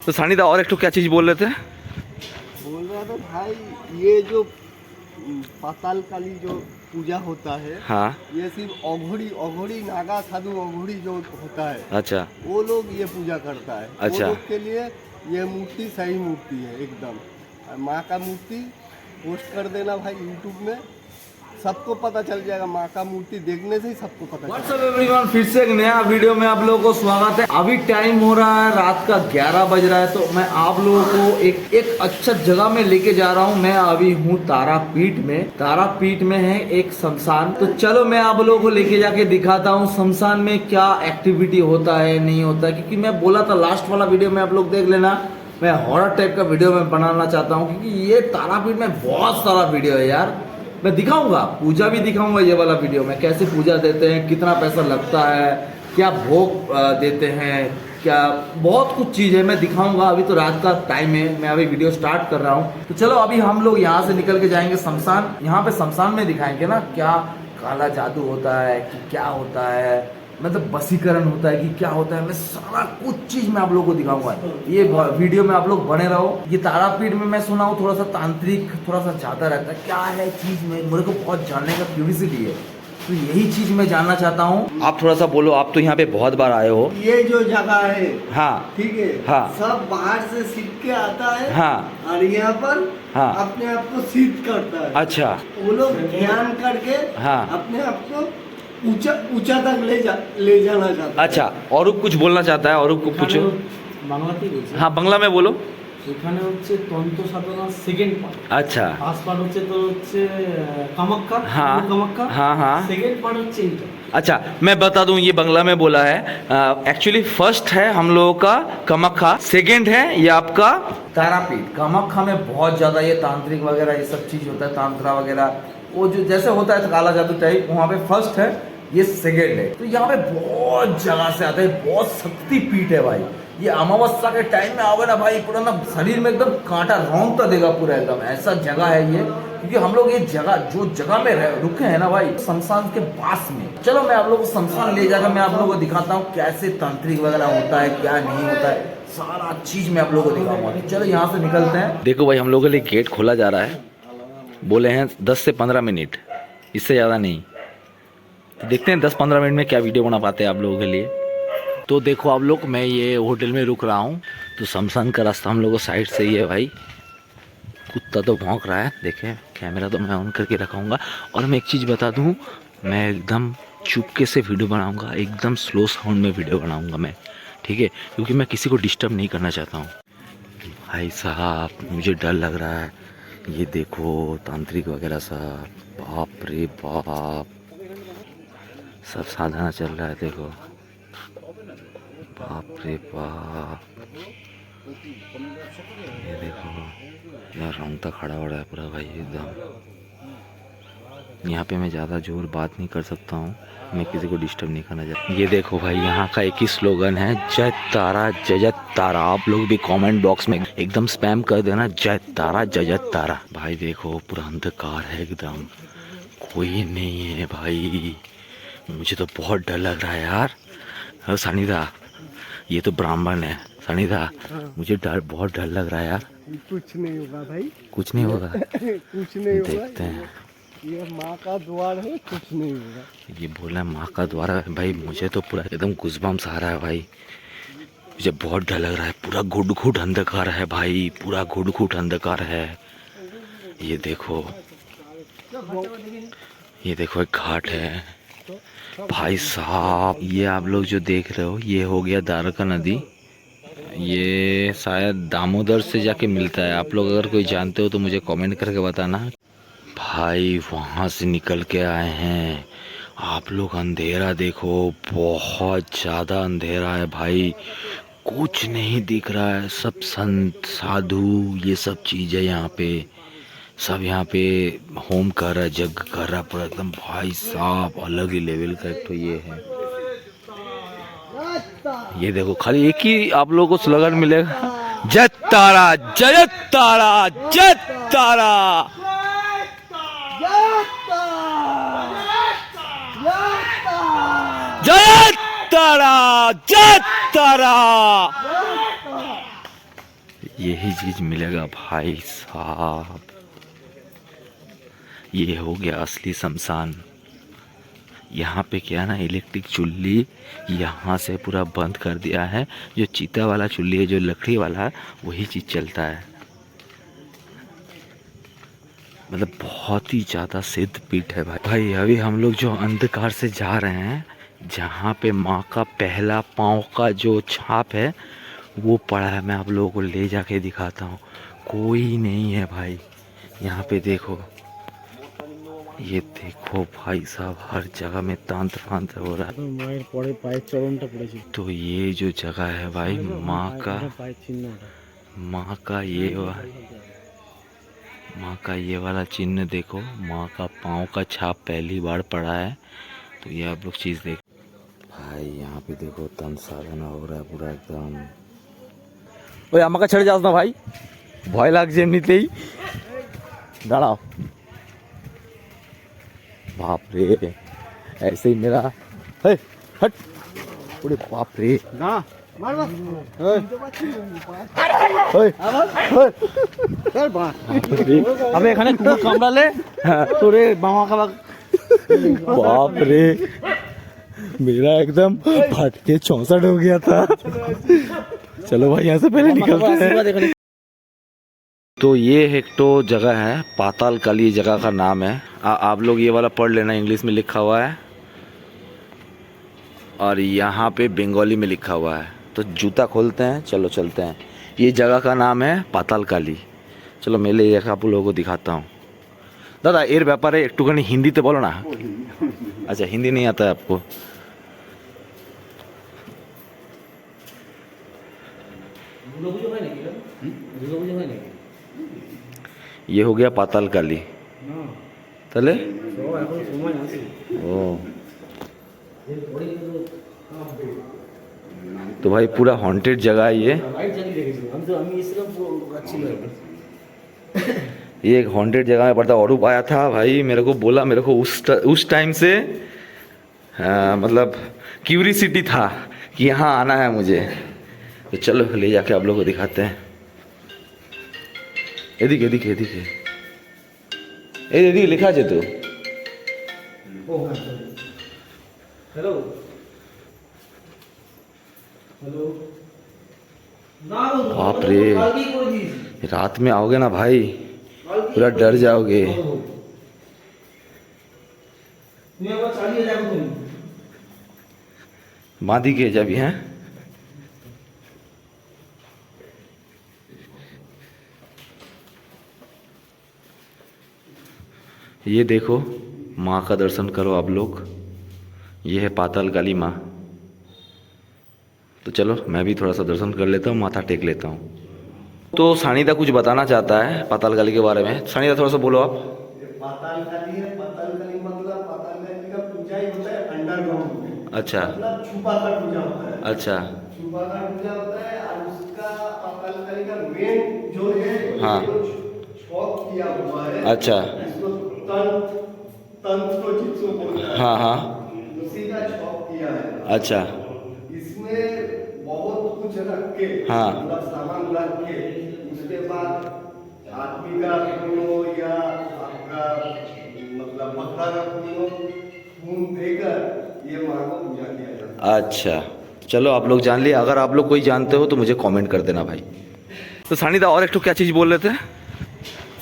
तो सानिदा और एक तो क्या चीज़ बोल रहे थे? बोल रहा था भाई, ये जो पाताल काली जो पूजा होता है, हाँ। ये सिर्फ अघोरी अघोरी नागा साधु अघोरी जो होता है, अच्छा वो लोग ये पूजा करता है। अच्छा। वो लोग के लिए ये मूर्ति सही मूर्ति है एकदम। और माँ का मूर्ति पोस्ट कर देना भाई यूट्यूब में, सबको पता चल जाएगा। माँ का मूर्ति देखने से ही सबको पता चल व्हाट्सअप एवरीवन, फिर से एक नया वीडियो में आप लोगों को स्वागत है। अभी टाइम हो रहा है रात का 11 बज रहा है, तो मैं आप लोगों को एक अच्छा जगह में लेके जा रहा हूँ। मैं अभी हूँ तारापीठ में। तारापीठ में है एक शमशान, तो चलो मैं आप लोगों को लेके जाके दिखाता हूँ शमशान में क्या एक्टिविटी होता है नहीं होता है। क्योंकि मैं बोला था लास्ट वाला वीडियो में आप लोग देख लेना, मैं हॉरर टाइप का वीडियो में बनाना चाहता हूँ। क्योंकि ये तारापीठ में बहुत सारा वीडियो है यार, मैं दिखाऊंगा, पूजा भी दिखाऊंगा। ये वाला वीडियो में कैसे पूजा देते हैं, कितना पैसा लगता है, क्या भोग देते हैं, क्या बहुत कुछ चीज़ है मैं दिखाऊंगा। अभी तो रात का टाइम है, मैं अभी वीडियो स्टार्ट कर रहा हूँ। तो चलो अभी हम लोग यहाँ से निकल के जाएंगे शमशान। यहाँ पे शमशान में दिखाएंगे ना क्या काला जादू होता है, कि क्या होता है, मतलब बसीकरण होता है कि क्या होता है। मैं सारा कुछ चीज मैं आप लोगों को दिखाऊंगा। ये वीडियो में आप लोग बने रहो। ये तारापीठ में मैं सुना हूँ थोड़ा सा तांत्रिक थोड़ा सा ज्यादा रहता है। क्या है चीज में मेरे को बहुत जानने का क्यूरियोसिटी है, तो यही चीज मैं जानना चाहता हूँ। आप थोड़ा सा बोलो, आप तो यहाँ पे बहुत बार आए हो। ये जो जगह है, हाँ ठीक है, हाँ। सब बाहर से सीख के आता है। हाँ। और यहाँ पर हाँ। अपने आप को सिद्ध करता है। अच्छा। वो लोग ध्यान करके हाँ। अपने आप को ऊंचा तक ले जाना चाहता है। अच्छा, और कुछ बोलना चाहता है? और को पूछो। বাংলাতেই বলছি। हाँ, बांग्ला में बोलो। এখানে হচ্ছে তন্ত্র সাধনা সেকেন্ড পার্ট। अच्छा। ফার্স্ট পার্ট হচ্ছে তো হচ্ছে কামাখ্যা, हाँ কামাখ্যা। हाँ हाँ। সেকেন্ড পার্ট হচ্ছে এইটা। अच्छा, मैं बता दूं, ये बांग्ला में बोला है। एक्चुअली फर्स्ट है हम लोगों का कामाख्या, सेकंड है ये आपका तारापीठ। कामाख्या में बहुत ज्यादा ये तांत्रिक वगैरह ये सब चीज होता है, तांत्रा वगैरह वो जो जैसे होता है काला जादू टाइप, वहाँ पे फर्स्ट है, ये सेकेंड है। तो यहाँ पे बहुत जगह से आते हैं, बहुत शक्ति पीठ है भाई। ये अमावस्या के टाइम में आओगे ना भाई, पूरा ना शरीर में एकदम कांटा रौंदता देगा पूरा एकदम, ऐसा जगह है ये। क्योंकि हम लोग ये जगह जो जगह में रुके हैं ना भाई, शमशान के पास में। चलो मैं आप लोगों को शमशान ले जाकर मैं आप लोगों को दिखाता हूँ कैसे तांत्रिक वगैरह होता है, क्या नहीं होता है, सारा चीज मैं आप लोगों को दिखाऊंगा। चलो यहाँ से निकलते हैं। देखो भाई, हम लोगों के लिए गेट खोला जा रहा है। बोले हैं 10 से 15 मिनट, इससे ज़्यादा नहीं। तो देखते हैं 10-15 मिनट में क्या वीडियो बना पाते हैं आप लोगों के लिए। तो देखो आप लोग, मैं ये होटल में रुक रहा हूँ। तो शमशान का रास्ता हम लोगों को साइड से ही है भाई। कुत्ता तो भौंक रहा है, देखें। कैमरा तो मैं ऑन करके रखाऊंगा। और मैं एक चीज़ बता दूँ, मैं एकदम चुपके से वीडियो बनाऊँगा, एकदम स्लो साउंड में वीडियो बनाऊँगा मैं, ठीक है? क्योंकि मैं किसी को डिस्टर्ब नहीं करना चाहता हूँ। भाई साहब, मुझे डर लग रहा है। ये देखो तांत्रिक वगैरह सब, बाप रे बाप, सब साधना चल रहा है। देखो, बाप रे बाप, ये देखो यार, रोंगटा खड़ा हो रहा है पूरा भाई एकदम। यहाँ पे मैं ज़्यादा जोर बात नहीं कर सकता हूँ, मैं किसी को डिस्टर्ब नहीं करना चाहता। ये देखो भाई, यहाँ का एक ही स्लोगन है, जय तारा जय जय तारा। आप लोग भी कमेंट बॉक्स में एकदम स्पैम कर देना, जय तारा जय जय तारा। भाई देखो पूरा अंधकार है एकदम, कोई नहीं है भाई। मुझे तो बहुत डर लग रहा है यार। सानिदा, ये तो ब्राह्मण है। सानिदा, मुझे बहुत डर लग रहा है यार। कुछ नहीं होगा भाई, कुछ नहीं होगा। कुछ नहीं होगा। देखते हैं। ये माँ का द्वार है, कुछ नहीं होगा। ये बोला माँ का द्वार है भाई। मुझे तो पूरा एकदम गुज़बम्स आ रहा है भाई, मुझे बहुत डर लग रहा है। पूरा घुट अंधकार है भाई, पूरा घुट अंधकार है। ये देखो, ये देखो एक घाट है भाई साहब। ये आप लोग जो देख रहे हो, ये हो गया द्वारका नदी। ये शायद दामोदर से जाके मिलता है। आप लोग अगर कोई जानते हो तो मुझे कमेंट करके बताना। भाई वहाँ से निकल के आए हैं आप लोग। अंधेरा देखो, बहुत ज़्यादा अंधेरा है भाई, कुछ नहीं दिख रहा है। सब संत साधु ये सब चीज़ है यहाँ पे। सब यहाँ पे होम कर रहा है, जग कर रहा है पूरा एकदम। भाई साहब अलग ही लेवल का एक तो ये है। ये देखो, खाली एक ही आप लोगों को स्लोगन मिलेगा, जय तारा जय तारा जय तारा। जय तारा जय तारा। यही चीज मिलेगा भाई साहब। ये हो गया असली शमशान। यहाँ पे क्या ना, इलेक्ट्रिक चुल्ली यहाँ से पूरा बंद कर दिया है। जो चीता वाला चुल्ली है, जो लकड़ी वाला है, वही चीज़ चलता है। मतलब बहुत ही ज़्यादा सिद्ध पीठ है भाई। अभी हम लोग जो अंधकार से जा रहे हैं, जहाँ पे माँ का पहला पाँव का जो छाप है वो पड़ा है। मैं आप लोगों को ले जाके दिखाता हूँ। कोई नहीं है भाई यहाँ पे। देखो, ये देखो भाई साहब, हर जगह में तंत्र मंत्र हो रहा है। तो ये जो जगह है भाई, माँ का ये वाला चिन्ह देखो। माँ का पाँव का छाप पहली बार पड़ा है। तो ये आप लोग चीज़ देख भाई। यहाँ पे देखो तंत्र साधना हो रहा है पूरा एकदम। ओए আমাকে ছেড়ে যাস না ভাই, ভয় লাগছে এমনিতেই। দাঁড়াও। बाप रे, ऐसे ही मेरा है। हट। अरे बाप रे ना, मार मार। अबे এখানে কুকুর কামড়ালে তোরে বাবা का बाप रे, मेरा एकदम फट के 64 हो गया था। चलो भाई यहाँ से पहले निकलते हैं। तो ये एक तो जगह है पाताल काली, जगह का नाम है। आप लोग ये वाला पढ़ लेना, इंग्लिश में लिखा हुआ है और यहाँ पे बंगाली में लिखा हुआ है। तो जूता खोलते हैं, चलो चलते हैं। ये जगह का नाम है पाताल काली। चलो मैं ले आप लोगों को दिखाता हूँ। दादा एर ব্যাপারে একটুখানি হিন্দিতে বলো না। अच्छा, हिंदी नहीं आता है आपको? ये हो गया पाताल काली तले। ओ तो भाई पूरा हॉन्टेड जगह है ये। ये एक हॉन्टेड जगह में पड़ता। औरूप आया था भाई, मेरे को बोला, मेरे को उस टाइम से मतलब क्यूरियोसिटी था कि यहाँ आना है मुझे। तो चलो ले जाके आप लोगों को दिखाते हैं। এদিকে এদিকে এদিকে এই এদিকে লেখা আছে তো। Hello hello. बाप रे, रात में आओगे ना भाई पूरा डर जाओगे। बांधी के जब हैं। ये देखो माँ का दर्शन करो आप लोग। ये है पाताल काली माँ। तो चलो मैं भी थोड़ा सा दर्शन कर लेता हूँ, माथा टेक लेता हूँ। तो सानिदा कुछ बताना चाहता है पाताल काली के बारे में। सानिदा थोड़ा सा बोलो आप। पाताल काली है। पाताल काली मतलब पाताल काली का पूजा ही होता है अंडरग्राउंड। अच्छा, मतलब छुपा कर पूजा होता है। अच्छा, छुपा कर पूजा होता है। और उसका पाताल काली का मेन जो है, हाँ, छौक किया हुआ है। अच्छा, तंत्र जिसको बोलते हैं, हाँ हाँ, उसी का छौक किया है। अच्छा, इसमें बहुत कुछ रख के, हाँ, मतलब सामान रख के, उसके बाद आदमी का खून हो या आपका मतलब बकरा का खून देकर ये माँ को पूजा किया जाता है। अच्छा, चलो आप लोग जान लिए। अगर आप लोग कोई जानते हो तो मुझे कमेंट कर देना भाई। तो सानिदा और एक तो क्या चीज़ बोल रहे थे?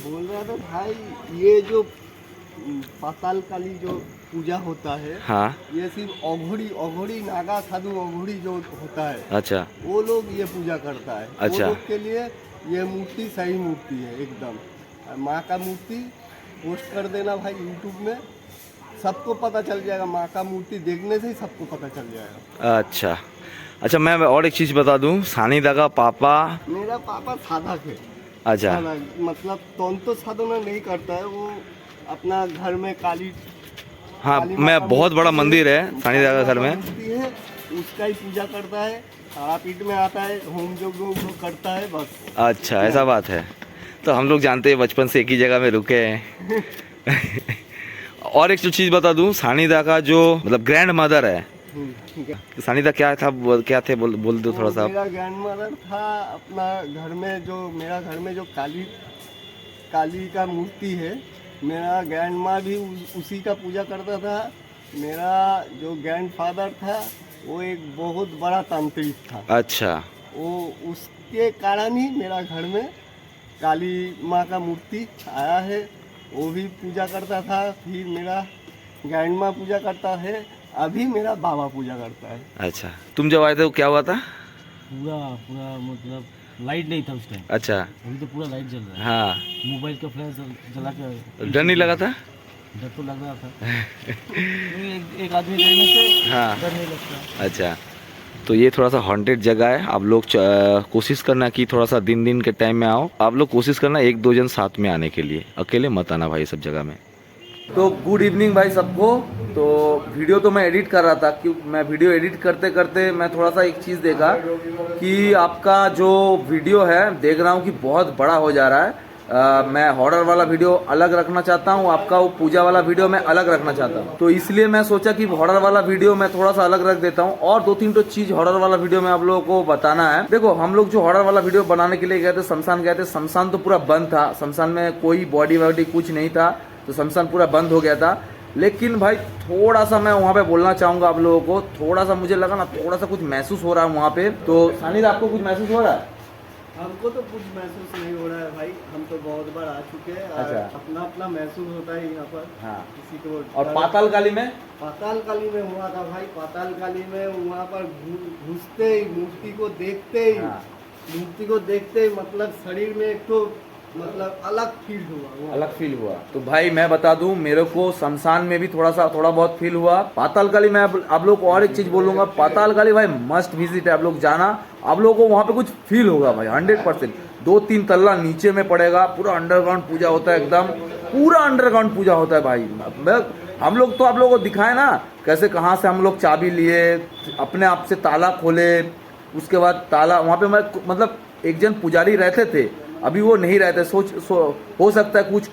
बोल रहा था भाई, ये जो पाताल काली जो पूजा होता है, हाँ, ये सिर्फ अघोरी नागा साधु अघोरी जो होता है, अच्छा, वो लोग ये पूजा करता है। अच्छा, वो लोग के लिए ये मूर्ति सही मूर्ति है एकदम। माँ का मूर्ति पोस्ट कर देना भाई यूट्यूब में, सबको पता चल जाएगा। माँ का मूर्ति देखने से ही सबको पता चल जाएगा। अच्छा अच्छा, मैं और एक चीज़ बता दूँ, सानिदा का पापा, मेरा पापा साधक है। अच्छा, मतलब तो साधना नहीं करता है वो, अपना घर में काली, हाँ, मैं बहुत बड़ा मंदिर है सानिदा का घर में है, उसका ही पूजा करता है। तारापीठ में आता है, होम जो करता है बस। अच्छा, ऐसा बात है। तो हम लोग जानते हैं, बचपन से एक ही जगह में रुके हैं। और एक चीज़ बता दूं, सानिदा का जो मतलब ग्रैंड मदर है, ठीक है। तो सानिदा क्या थे बोल दो थोड़ा सा। मेरा ग्रैंडमदर था अपना घर में जो मेरा घर में जो काली का मूर्ति है, मेरा ग्रैंड माँ भी उसी का पूजा करता था। मेरा जो ग्रैंडफादर था वो एक बहुत बड़ा तांत्रिक था। अच्छा। वो उसके कारण ही मेरा घर में काली माँ का मूर्ति आया है। वो भी पूजा करता था, फिर मेरा ग्रैंड माँ पूजा करता है, अभी मेरा बाबा पूजा करता है। अच्छा, तुम जब आए थे वो क्या हुआ था? पूरा मतलब लाइट नहीं था उस टाइम। अच्छा। अभी तो पूरा लाइट जल रहा है। हाँ। मोबाइल का फ्लैश जला के डर नहीं लगा था? डर तो लग रहा था। एक आदमी रहने से हाँ। डर नहीं लगता। अच्छा, तो ये थोड़ा सा हॉन्टेड जगह है। आप लोग कोशिश करना कि थोड़ा सा दिन के टाइम में आओ। आप लोग कोशिश करना 1-2 जन साथ में आने के लिए, अकेले मत आना भाई सब जगह में। तो गुड इवनिंग भाई सबको। तो वीडियो तो मैं एडिट कर रहा था, क्योंकि मैं वीडियो एडिट करते करते मैं थोड़ा सा एक चीज़ देखा कि आपका जो वीडियो है देख रहा हूँ कि बहुत बड़ा हो जा रहा है। मैं हॉरर वाला वीडियो अलग रखना चाहता हूँ, आपका वो पूजा वाला वीडियो मैं अलग रखना चाहता हूँ। तो इसलिए मैं सोचा कि हॉरर वाला वीडियो मैं थोड़ा सा अलग रख देता हूँ और 2-3 चीज़ हॉरर वाला वीडियो में आप लोगों को बताना है। देखो, हम लोग जो हॉरर वाला वीडियो बनाने के लिए गए थे, शमशान गए थे, शमशान तो पूरा बंद था। शमशान में कोई बॉडी वॉडी कुछ नहीं था, तो शमशान पूरा बंद हो गया था। लेकिन भाई थोड़ा सा मैं वहाँ पे बोलना चाहूँगा आप लोगों को, थोड़ा सा मुझे लगा ना, थोड़ा सा कुछ महसूस हो रहा है वहाँ पे। तो सानिद, आपको कुछ महसूस हो रहा है? हमको तो कुछ महसूस नहीं हो रहा है भाई, हम तो बहुत बार आ चुके हैं। अच्छा। अपना अपना महसूस होता है यहाँ पर। हाँ। किसी को और पाताल काली में? पाताल काली में हुआ था भाई। पाताल काली में वहाँ पर घुसते ही, मूर्ति को देखते ही, हाँ। मूर्ति को देखते ही मतलब शरीर में एक तो मतलब अलग फील हुआ। अलग फील हुआ। तो भाई मैं बता दूं, मेरे को शमशान में भी थोड़ा बहुत फील हुआ। पाताल काली में आप लोग को और एक चीज बोलूंगा, पाताल काली भाई मस्ट विजिट है, आप लोग जाना। आप लोगों को वहाँ पे कुछ फील होगा भाई 100%। 2-3 तल्ला नीचे में पड़ेगा, पूरा अंडरग्राउंड पूजा होता है, एकदम पूरा अंडरग्राउंड पूजा होता है भाई। हम लोग तो आप लोगों को दिखाए ना कैसे, कहाँ से हम लोग चाबी लिए, अपने आप से ताला खोले, उसके बाद ताला वहाँ पे मतलब एक जन पुजारी रहते थे, अभी वो नहीं रहते। हो सकता है कुछ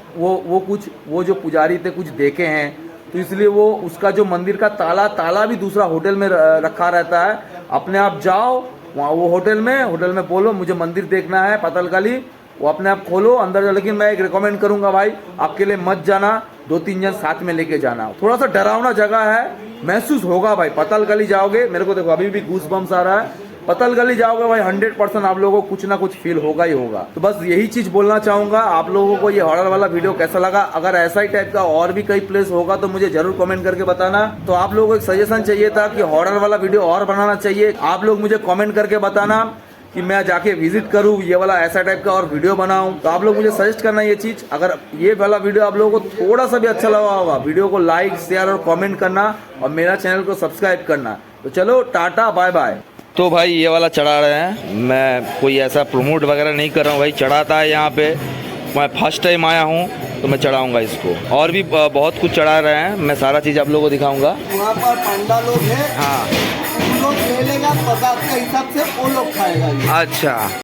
वो जो पुजारी थे कुछ देखे हैं, तो इसलिए वो उसका जो मंदिर का ताला भी दूसरा होटल में रखा रहता है। अपने आप जाओ वहाँ वो होटल में बोलो मुझे मंदिर देखना है पाताल काली, वो अपने आप खोलो अंदर। लेकिन मैं एक रिकमेंड करूंगा भाई, अकेले मत जाना, 2-3 जन साथ में लेके जाना। थोड़ा सा डरावना जगह है, महसूस होगा भाई। पाताल काली जाओगे, मेरे को देखो अभी भी गूस बम्स आ रहा है। पाताल काली जाओगे भाई 100% आप लोगों को कुछ ना कुछ फील होगा ही होगा। तो बस यही चीज बोलना चाहूंगा। आप लोगों को ये हॉरर वाला वीडियो कैसा लगा? अगर ऐसा ही टाइप का और भी कई प्लेस होगा तो मुझे जरूर कमेंट करके बताना। तो आप लोगों को एक सजेशन चाहिए था कि हॉरर वाला वीडियो और बनाना चाहिए, आप लोग मुझे कमेंट करके बताना कि मैं जाके विजिट करूं, ये वाला ऐसा टाइप का और वीडियो बनाऊं। तो आप लोग मुझे सजेस्ट करना ये चीज। अगर ये वाला वीडियो आप लोगों को थोड़ा सा भी अच्छा लगा होगा, वीडियो को लाइक शेयर और कमेंट करना और मेरा चैनल को सब्सक्राइब करना। तो चलो टाटा बाय बाय। तो भाई ये वाला चढ़ा रहे हैं, मैं कोई ऐसा प्रमोट वगैरह नहीं कर रहा हूँ भाई, चढ़ाता है यहाँ पे। मैं फर्स्ट टाइम आया हूँ तो मैं चढ़ाऊँगा इसको। और भी बहुत कुछ चढ़ा रहे हैं, मैं सारा चीज़ आप लोगों को दिखाऊँगा। वहाँ पर पंडा लोग हैं, हाँ, वो लोग ले लेगा प्रसाद के हिसाब से, वो लोग खाएगा। अच्छा।